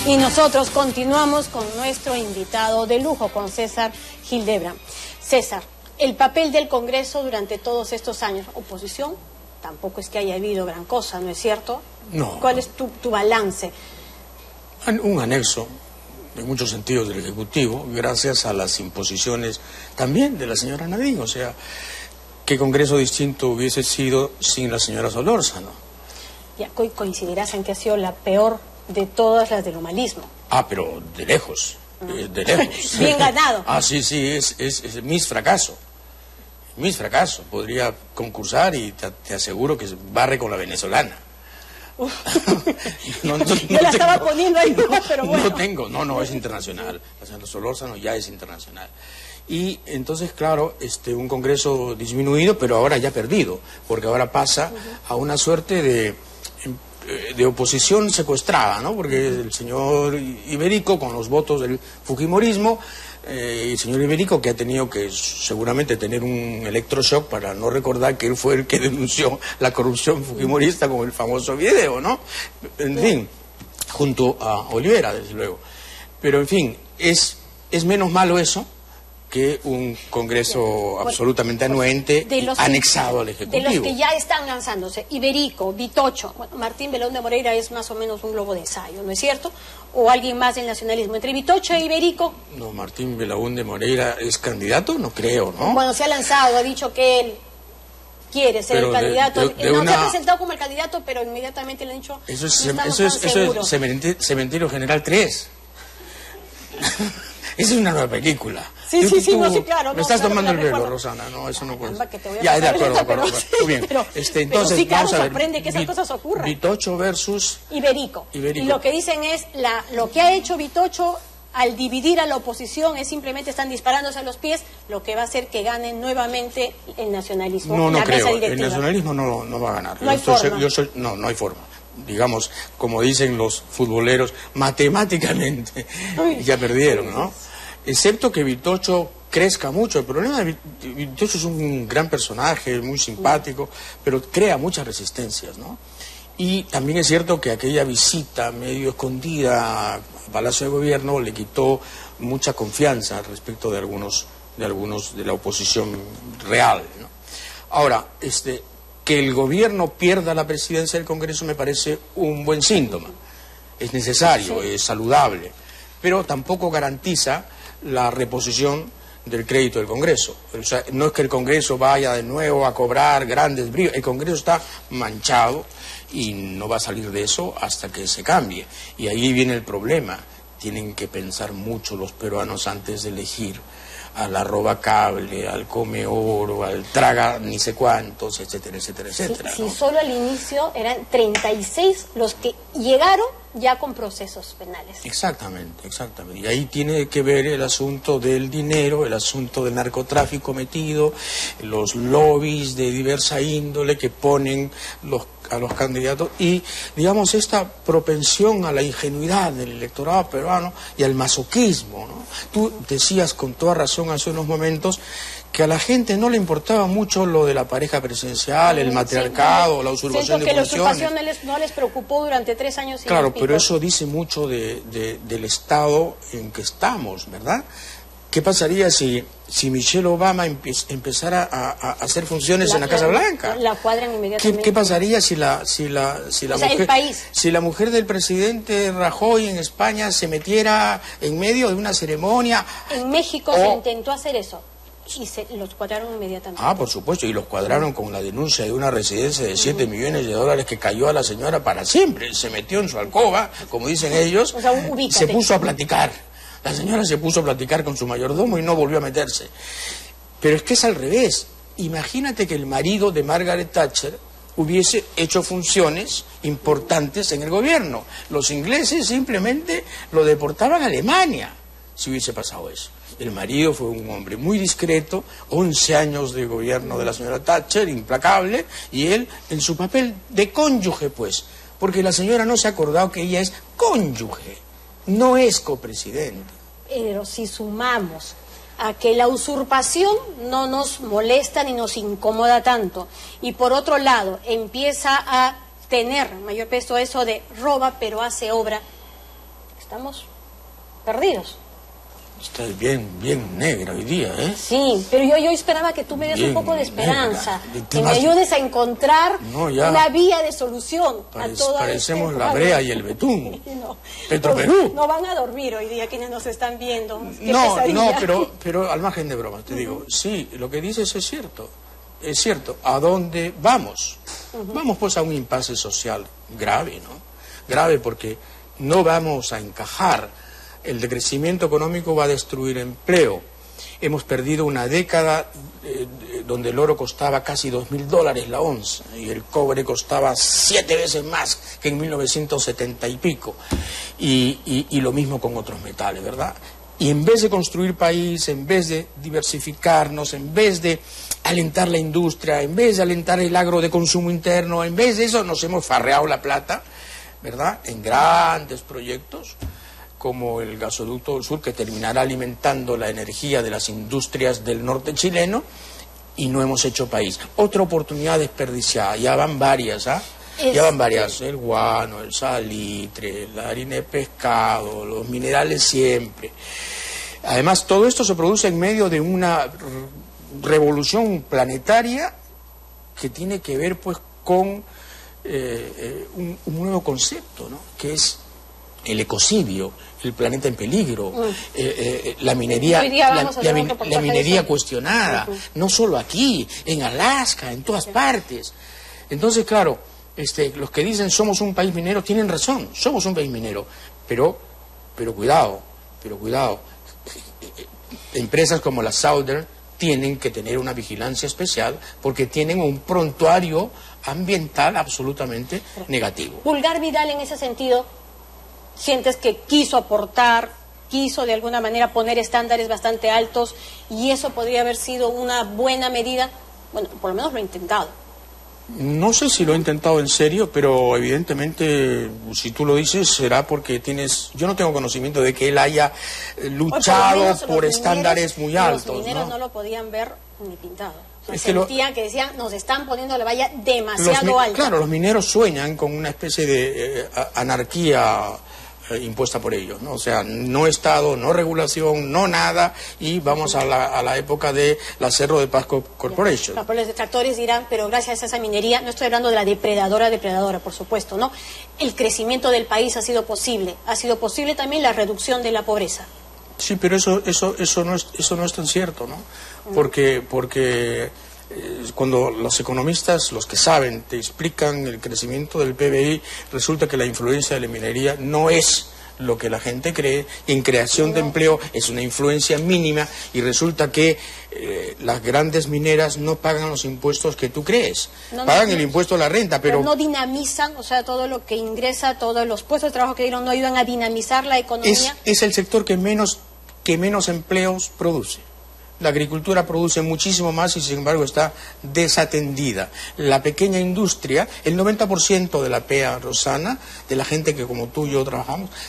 Y nosotros continuamos con nuestro invitado de lujo, con César Hildebrand. César, el papel del Congreso durante todos estos años, oposición, tampoco es que haya habido gran cosa, ¿no es cierto? No. ¿Cuál es tu balance? Un anexo, en muchos sentidos, del Ejecutivo, gracias a las imposiciones también de la señora Nadine. O sea, ¿qué Congreso distinto hubiese sido sin la señora Solórzano? Ya coincidirás en que ha sido la peor de todas las del humanismo. Ah, pero de lejos, de lejos. Bien ganado. Ah, sí, es Miss Fracaso. Miss Fracaso. Podría concursar y te aseguro que barre con la venezolana. Yo la estaba poniendo ahí, pero bueno. No, es internacional. La señora Solórzano ya es internacional. Y entonces, claro, un Congreso disminuido, pero ahora ya perdido, porque ahora pasa a una suerte de oposición secuestrada, ¿no? Porque el señor Iberico, con los votos del fujimorismo, el señor Iberico, que ha tenido que seguramente tener un electroshock para no recordar que él fue el que denunció la corrupción fujimorista con el famoso video, ¿no? En fin, junto a Olivera, desde luego. Pero, en fin, es menos malo eso que un Congreso absolutamente anuente, anexado al Ejecutivo. De los que ya están lanzándose, Iberico, Vitocho, bueno, Martín Belaúnde Moreira es más o menos un globo de ensayo, ¿no es cierto? ¿O alguien más del nacionalismo? Entre Vitocho e Iberico... No, Martín Belaúnde Moreira es candidato, no creo, ¿no? Bueno, se ha lanzado, ha dicho que él quiere ser el candidato. Se ha presentado como el candidato, pero inmediatamente le han dicho... Eso es Cementerio General 3. Esa es una nueva película. Sí, claro. Me estás tomando el pelo, Rosana. No, eso no puede ser. Ya, de acuerdo. Muy bien. Entonces, sí, claro, sorprende que esas cosas ocurran. Vitocho versus... Iberico. Y lo que dicen es, lo que ha hecho Vitocho al dividir a la oposición es simplemente están disparándose a los pies, lo que va a hacer que gane nuevamente el nacionalismo. No creo. El nacionalismo no va a ganar. No hay forma. No hay forma. Digamos, como dicen los futboleros, matemáticamente ya perdieron, ¿no? Excepto que Vitocho crezca mucho. El problema de Vitocho es un gran personaje, muy simpático, pero crea muchas resistencias, ¿no? Y también es cierto que aquella visita medio escondida al Palacio de Gobierno le quitó mucha confianza respecto de algunos de la oposición real, ¿no? Ahora, que el gobierno pierda la presidencia del Congreso me parece un buen síntoma. Es necesario, es saludable, pero tampoco garantiza la reposición del crédito del Congreso. O sea, no es que el Congreso vaya de nuevo a cobrar grandes bríos. El Congreso está manchado y no va a salir de eso hasta que se cambie. Y ahí viene el problema. Tienen que pensar mucho los peruanos antes de elegir al arroba cable, al come oro, al traga ni sé cuántos, etcétera. Sí, solo al inicio eran 36 los que llegaron ya con procesos penales. Exactamente. Y ahí tiene que ver el asunto del dinero, el asunto del narcotráfico metido, los lobbies de diversa índole que ponen a los candidatos y, digamos, esta propensión a la ingenuidad del electorado peruano y al masoquismo, ¿no? Tú decías con toda razón hace unos momentos que a la gente no le importaba mucho lo de la pareja presidencial, el matriarcado, la usurpación de funciones. La usurpación no les preocupó durante 3 años. Claro, pero eso dice mucho del estado en que estamos, ¿verdad? ¿Qué pasaría si Michelle Obama empezara a hacer funciones en la Casa Blanca? La cuadran inmediatamente. ¿Qué pasaría si la mujer del presidente Rajoy en España se metiera en medio de una ceremonia? En México se intentó hacer eso. Y los cuadraron inmediatamente. Ah, por supuesto, y los cuadraron con la denuncia de una residencia de 7 millones de dólares que cayó a la señora para siempre. Se metió en su alcoba, como dicen ellos, o sea, se puso a platicar. La señora se puso a platicar con su mayordomo y no volvió a meterse. Pero es que es al revés. Imagínate que el marido de Margaret Thatcher hubiese hecho funciones importantes en el gobierno. Los ingleses simplemente lo deportaban a Alemania si hubiese pasado eso. El marido fue un hombre muy discreto, 11 años de gobierno de la señora Thatcher, implacable, y él en su papel de cónyuge, pues, porque la señora no se ha acordado que ella es cónyuge, no es copresidente. Pero si sumamos a que la usurpación no nos molesta ni nos incomoda tanto, y por otro lado empieza a tener mayor peso eso de roba pero hace obra, estamos perdidos. Estás bien negra hoy día, ¿eh? Sí, pero yo esperaba que tú me des un poco de esperanza, que me ayudes a encontrar ya. una vía de solución a todo parecemos la Brea y el Betún. No. Petroperú. No van a dormir hoy día quienes nos están viendo. Qué No, pesadilla. pero al margen de bromas, te digo, sí, lo que dices es cierto. Es cierto. ¿A dónde vamos? Vamos pues a un impasse social grave, ¿no? Grave porque no vamos a encajar. El decrecimiento económico va a destruir empleo. Hemos perdido una década donde el oro costaba casi $2.000 la onza y el cobre costaba 7 veces más que en 1970 y pico. Y lo mismo con otros metales, ¿verdad? Y en vez de construir país, en vez de diversificarnos, en vez de alentar la industria, en vez de alentar el agro de consumo interno, en vez de eso nos hemos farreado la plata, ¿verdad?, en grandes proyectos como el gasoducto del sur, que terminará alimentando la energía de las industrias del norte chileno, y no hemos hecho país. Otra oportunidad desperdiciada, ya van varias, ¿ah? Ya van varias, el guano, el salitre, la harina de pescado, los minerales siempre. Además, todo esto se produce en medio de una revolución planetaria que tiene que ver pues con un nuevo concepto, ¿no?, que es el ecocidio, el planeta en peligro, la minería, la minería cuestionada, no solo aquí, en Alaska, en todas partes. Entonces, claro, los que dicen somos un país minero tienen razón, somos un país minero, pero cuidado, empresas como la Southern tienen que tener una vigilancia especial porque tienen un prontuario ambiental absolutamente negativo. Pulgar Vidal, en ese sentido, ¿sientes que quiso aportar, quiso de alguna manera poner estándares bastante altos y eso podría haber sido una buena medida? Bueno, por lo menos lo he intentado. No sé si lo he intentado en serio, pero evidentemente, si tú lo dices, será porque tienes... Yo no tengo conocimiento de que él haya luchado por estándares muy altos. Los mineros no lo podían ver ni pintado. O sea, sentían que decían, nos están poniendo la valla demasiado alta. Claro, los mineros sueñan con una especie de anarquía impuesta por ellos, ¿no? O sea, no Estado, no regulación, no nada, y vamos a la época de la Cerro de Paz Corporation. Pero los detractores dirán, pero gracias a esa minería, no estoy hablando de la depredadora, por supuesto, ¿no? El crecimiento del país ha sido posible también la reducción de la pobreza. Sí, pero eso no es tan cierto, ¿no? Porque cuando los economistas, los que saben, te explican el crecimiento del PBI, resulta que la influencia de la minería no es lo que la gente cree, en creación de empleo es una influencia mínima y resulta que las grandes mineras no pagan los impuestos que tú crees, pagan el impuesto a la renta, pero no dinamizan, o sea, todo lo que ingresa, todos los puestos de trabajo que dieron no ayudan a dinamizar la economía. Es el sector que menos empleos produce. La agricultura produce muchísimo más y sin embargo está desatendida. La pequeña industria, el 90% de la PEA, Rosana, de la gente que como tú y yo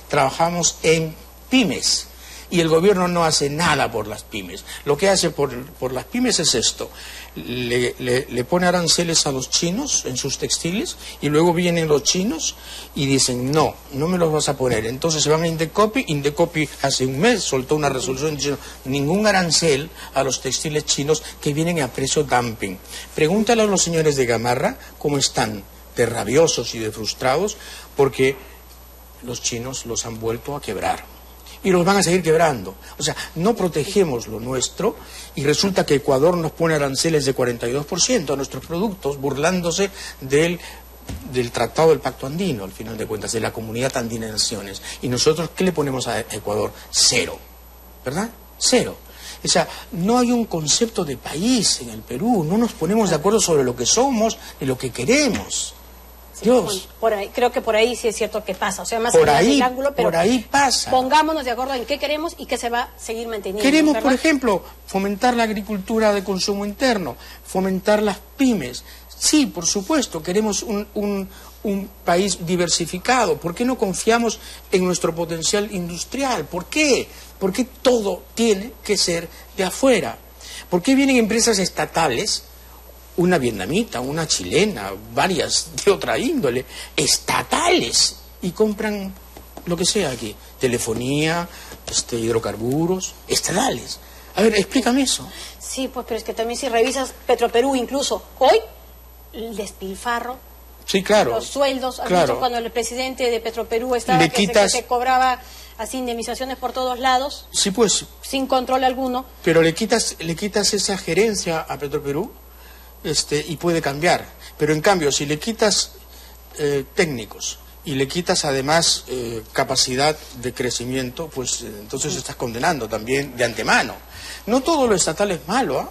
trabajamos en pymes. Y el gobierno no hace nada por las pymes. Lo que hace por las pymes es esto. Le pone aranceles a los chinos en sus textiles y luego vienen los chinos y dicen no me los vas a poner. Entonces se van a Indecopi hace un mes soltó una resolución diciendo ningún arancel a los textiles chinos que vienen a precio dumping. Pregúntale a los señores de Gamarra cómo están de rabiosos y de frustrados porque los chinos los han vuelto a quebrar. Y los van a seguir quebrando. O sea, no protegemos lo nuestro y resulta que Ecuador nos pone aranceles de 42% a nuestros productos, burlándose del Tratado del Pacto Andino, al final de cuentas, de la Comunidad Andina de Naciones. Y nosotros, ¿qué le ponemos a Ecuador? 0, ¿verdad? 0. O sea, no hay un concepto de país en el Perú, no nos ponemos de acuerdo sobre lo que somos y lo que queremos. Sí, Dios. Creo que por ahí sí es cierto que pasa, o sea, más allá del ángulo, pero por ahí pasa. Pongámonos de acuerdo en qué queremos y qué se va a seguir manteniendo. Queremos, ¿verdad? por ejemplo, fomentar la agricultura de consumo interno, fomentar las pymes. Sí, por supuesto, queremos un país diversificado. ¿Por qué no confiamos en nuestro potencial industrial? ¿Por qué? ¿Por qué todo tiene que ser de afuera? ¿Por qué vienen empresas estatales? Una vietnamita, una chilena, varias de otra índole, estatales, y compran lo que sea aquí, telefonía, hidrocarburos, estatales. A ver, explícame eso. Sí, pues, pero es que también si revisas Petroperú, incluso hoy, el despilfarro, sí, claro, los sueldos, claro. Cuando el presidente de Petroperú estaba, que se cobraba así indemnizaciones por todos lados, sí, pues, sin control alguno. Pero le quitas esa gerencia a Petroperú, y puede cambiar. Pero en cambio, si le quitas técnicos y le quitas además capacidad de crecimiento, pues entonces estás condenando también de antemano. No todo lo estatal es malo, ¿ah?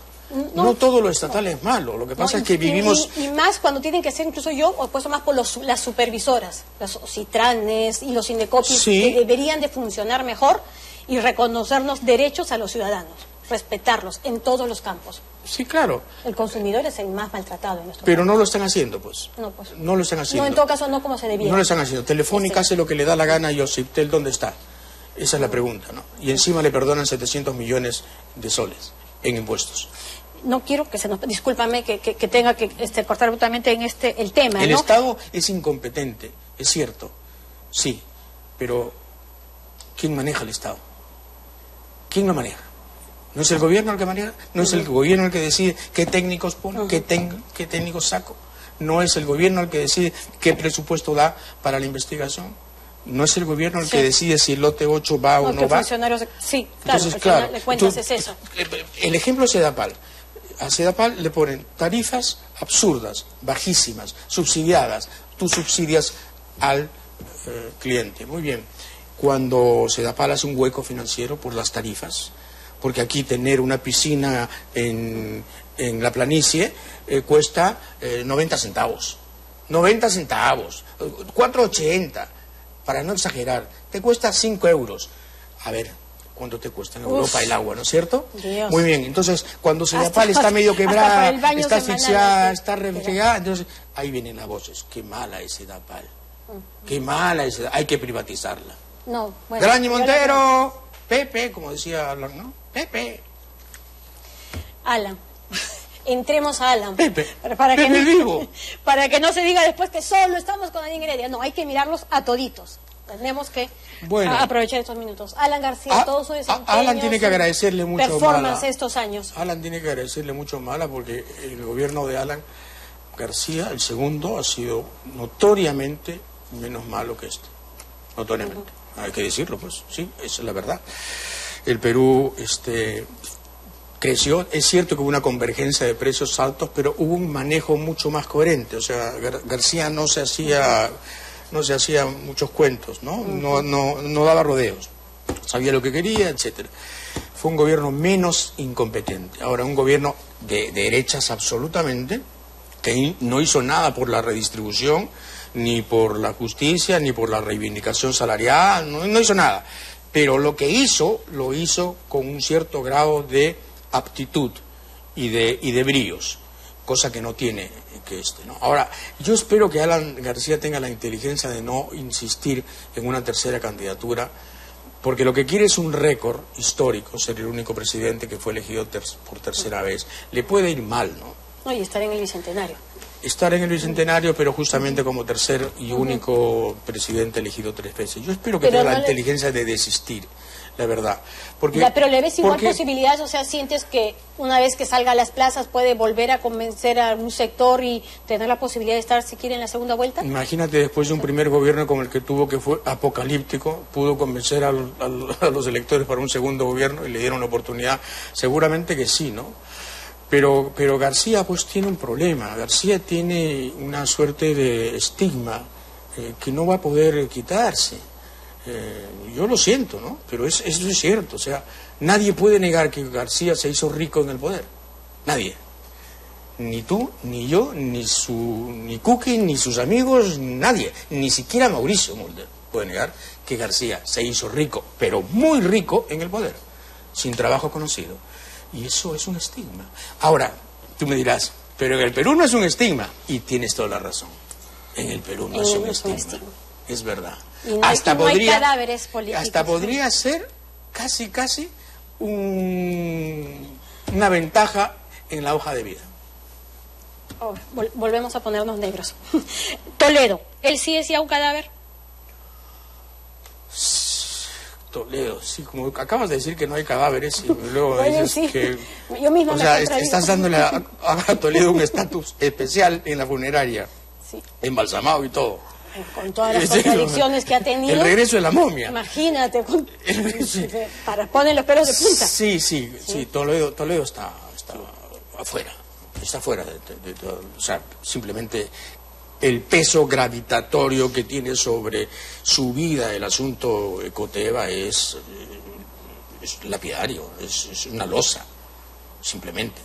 No todo lo estatal es malo. Lo que pasa es que vivimos... Y más cuando tienen que ser, incluso yo, opuesto más por las supervisoras, los Citranes y los Indecopis, sí, que deberían de funcionar mejor y reconocernos derechos a los ciudadanos, respetarlos en todos los campos. Sí, claro. El consumidor es el más maltratado en nuestro Pero país. No lo están haciendo, pues. No, pues. No lo están haciendo. No, en todo caso, no como se debía. No lo están haciendo. Telefónica hace lo que le da la gana y Ociptel, ¿dónde está? Esa es la pregunta, ¿no? Y encima le perdonan 700 millones de soles en impuestos. No quiero que se nos... Discúlpame que tenga que cortar brutamente en el tema, El ¿no? Estado es incompetente, es cierto, sí, pero ¿quién maneja el Estado? ¿Quién lo maneja? ¿No es el gobierno el que maneja? ¿No es el gobierno el que decide qué técnicos pone, qué técnicos saco? ¿No es el gobierno el que decide qué presupuesto da para la investigación? ¿No es el gobierno el que decide si el lote 8 va o no va? Funcionarios... Sí, claro, entonces, claro, le cuentas es eso. El ejemplo es Sedapal. A Sedapal le ponen tarifas absurdas, bajísimas, subsidiadas. Tú subsidias al cliente. Muy bien. Cuando Sedapal hace un hueco financiero por las tarifas, porque aquí tener una piscina en la planicie cuesta 90 centavos. 90 centavos. 4,80. Para no exagerar. Te cuesta 5 euros. A ver, ¿cuánto te cuesta en Europa el agua, no es cierto? Dios. Muy bien, entonces cuando Sedapal está medio quebrada, está asfixiada, está refregada, entonces ahí vienen las voces. Qué mala es Sedapal. Qué mala es Sedapal. Hay que privatizarla. No, bueno. Graña Montero, Pepe, como decía Alan, ¿no? Pepe. Alan. Entremos a Alan. Pepe. Para Pepe que vivo. Para que no se diga después que solo estamos con Adín Heredia. No, hay que mirarlos a toditos. Tenemos que aprovechar estos minutos. Alan García, todo su desempeño, Alan tiene que agradecerle mucho performance Mala. Estos años. Alan tiene que agradecerle mucho Mala porque el gobierno de Alan García, el segundo, ha sido notoriamente menos malo que este. Notoriamente. Hay que decirlo, pues, sí, esa es la verdad. El Perú creció, es cierto que hubo una convergencia de precios altos, pero hubo un manejo mucho más coherente. O sea, García no se hacía muchos cuentos, ¿no? No daba rodeos. Sabía lo que quería, etcétera. Fue un gobierno menos incompetente. Ahora, un gobierno de derechas absolutamente, que no hizo nada por la redistribución, ni por la justicia, ni por la reivindicación salarial, no hizo nada. Pero lo que hizo, lo hizo con un cierto grado de aptitud y de bríos, cosa que no tiene que ¿no? Ahora, yo espero que Alan García tenga la inteligencia de no insistir en una tercera candidatura, porque lo que quiere es un récord histórico, ser el único presidente que fue elegido por tercera vez. Le puede ir mal, ¿no? No, y estar en el Bicentenario. Estar en el Bicentenario, pero justamente como tercer y único presidente elegido 3 veces. Yo espero que tenga la inteligencia de desistir, la verdad. Porque, pero le ves igual posibilidades, o sea, sientes que una vez que salga a las plazas puede volver a convencer a un sector y tener la posibilidad de estar, si quiere, en la segunda vuelta. Imagínate, después de un primer gobierno como el que tuvo, que fue apocalíptico, pudo convencer a los electores para un segundo gobierno y le dieron la oportunidad. Seguramente que sí, ¿no? Pero García pues tiene un problema. García tiene una suerte de estigma que no va a poder quitarse. Yo lo siento, ¿no? Pero eso es cierto. O sea, nadie puede negar que García se hizo rico en el poder. Nadie. Ni tú, ni yo, ni Kukin, ni sus amigos, nadie. Ni siquiera Mauricio Mulder puede negar que García se hizo rico, pero muy rico en el poder, sin trabajo conocido. Y eso es un estigma. Ahora, tú me dirás, pero en el Perú no es un estigma. Y tienes toda la razón. En el Perú no es un estigma. Es verdad. Y no hay cadáveres políticos. Hasta podría ser casi una ventaja en la hoja de vida. Oh, volvemos a ponernos negros. Toledo, ¿él sí decía un cadáver? Toledo, sí, como acabas de decir que no hay cadáveres y luego Bueno, dices sí. que... Yo misma O me sea, contradigo. estás dándole a Toledo un estatus especial en la funeraria, Sí, embalsamado y todo. con todas las Sí, contradicciones que ha tenido. El regreso de la momia. Imagínate, Sí. para poner los pelos de punta. Sí, Toledo está afuera, está fuera de todo. O sea, simplemente el peso gravitatorio que tiene sobre su vida el asunto Ecoteva es lapidario, es una losa, simplemente.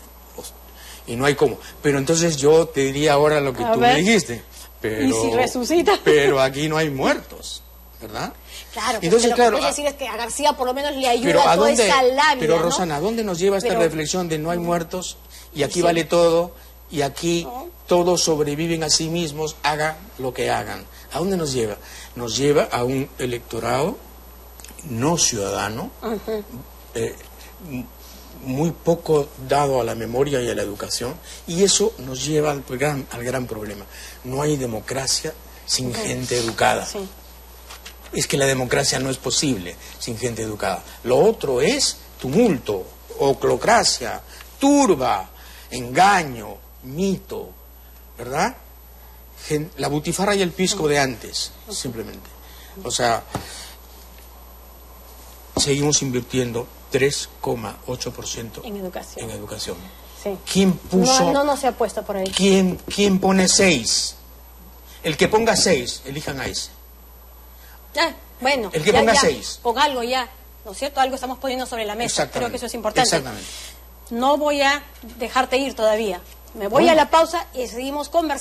Y no hay cómo. Pero entonces yo te diría ahora lo que A tú ver. me dijiste. Pero, ¿Y si resucita? Pero aquí no hay muertos, ¿verdad? Claro, Entonces, lo claro, que puedes decir es que a García por lo menos le ayuda pero toda esa labia, pero ¿no? Rosana, ¿a dónde nos lleva esta Pero- reflexión de no hay muertos y aquí Sí. vale todo y aquí No. todos sobreviven a sí mismos, hagan lo que hagan? ¿A dónde nos lleva? Nos lleva a un electorado no ciudadano, muy poco dado a la memoria y a la educación, y eso nos lleva al gran problema. No hay democracia sin gente educada. Sí. Es que la democracia no es posible sin gente educada. Lo otro es tumulto, oclocracia, turba, engaño, mito, ¿verdad? La butifarra y el pisco de antes, simplemente. O sea, seguimos invirtiendo 3,8% En educación. en educación. Sí. ¿Quién puso? No se apuesta por ahí. ¿Quién pone 6? El que ponga 6, elijan a ese. Bueno, El que ponga 6. Con algo ya, ¿no es cierto? Algo estamos poniendo sobre la mesa. Exactamente. Creo que eso es importante. Exactamente. No voy a dejarte ir todavía. Me voy a la pausa y seguimos conversando.